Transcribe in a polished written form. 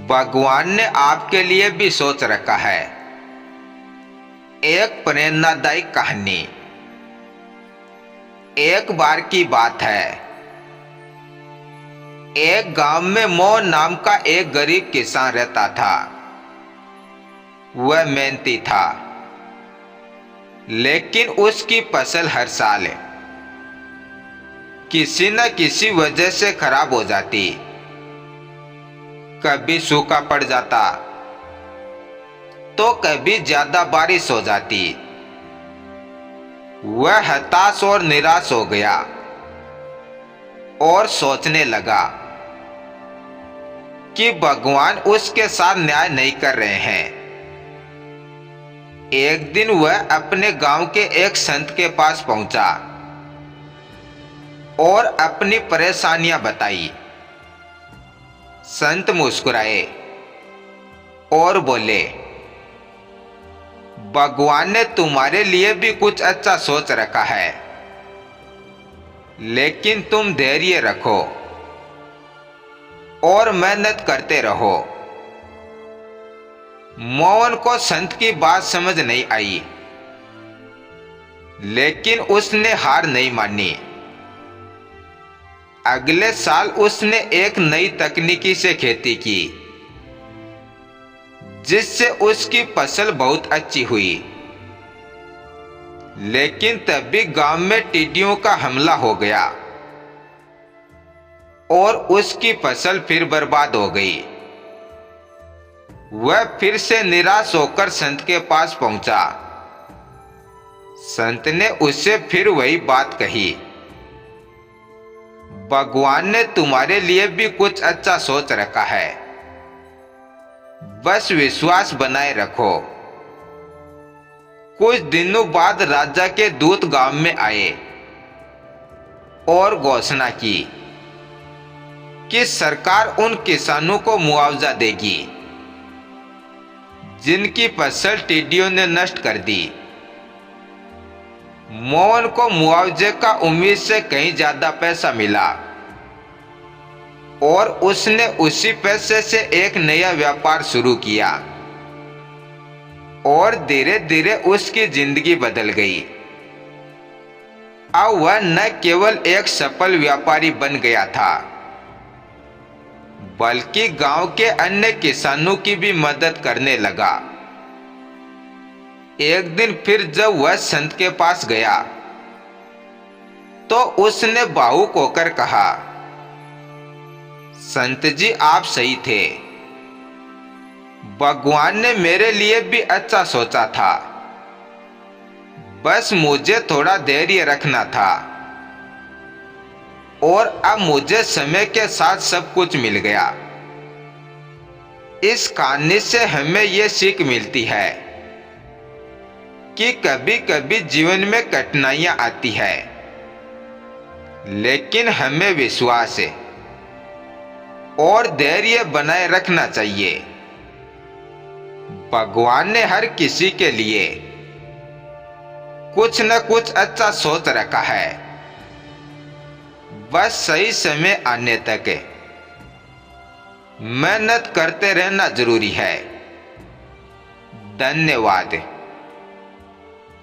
भगवान ने आपके लिए भी सोच रखा है। एक प्रेरणादायी कहानी। एक बार की बात है, एक गांव में मोहन नाम का एक गरीब किसान रहता था। वह मेहनती था, लेकिन उसकी फसल हर साल किसी न किसी वजह से खराब हो जाती। कभी सूखा पड़ जाता तो कभी ज्यादा बारिश हो जाती। वह हताश और निराश हो गया और सोचने लगा कि भगवान उसके साथ न्याय नहीं कर रहे हैं। एक दिन वह अपने गांव के एक संत के पास पहुंचा और अपनी परेशानियां बताई। संत मुस्कुराए और बोले, भगवान ने तुम्हारे लिए भी कुछ अच्छा सोच रखा है, लेकिन तुम धैर्य रखो और मेहनत करते रहो। मोहन को संत की बात समझ नहीं आई, लेकिन उसने हार नहीं मानी। अगले साल उसने एक नई तकनीकी से खेती की, जिससे उसकी फसल बहुत अच्छी हुई। लेकिन तभी गांव में टिड्डियों का हमला हो गया और उसकी फसल फिर बर्बाद हो गई। वह फिर से निराश होकर संत के पास पहुंचा। संत ने उससे फिर वही बात कही, भगवान ने तुम्हारे लिए भी कुछ अच्छा सोच रखा है, बस विश्वास बनाए रखो। कुछ दिनों बाद राजा के दूत गांव में आए और घोषणा की कि सरकार उन किसानों को मुआवजा देगी जिनकी फसल टिड्डियों ने नष्ट कर दी। मोहन को मुआवजे का उम्मीद से कहीं ज्यादा पैसा मिला और उसने उसी पैसे से एक नया व्यापार शुरू किया और धीरे धीरे उसकी जिंदगी बदल गई। अब वह न केवल एक सफल व्यापारी बन गया था, बल्कि गांव के अन्य किसानों की भी मदद करने लगा। एक दिन फिर जब वह संत के पास गया तो उसने भावुक होकर कहा, संत जी, आप सही थे। भगवान ने मेरे लिए भी अच्छा सोचा था, बस मुझे थोड़ा धैर्य रखना था और अब मुझे समय के साथ सब कुछ मिल गया। इस कहानी से हमें यह सीख मिलती है कि कभी कभी जीवन में कठिनाइयां आती है, लेकिन हमें विश्वास और धैर्य बनाए रखना चाहिए। भगवान ने हर किसी के लिए कुछ न कुछ अच्छा सोच रखा है, बस सही समय आने तक मेहनत करते रहना जरूरी है। धन्यवाद।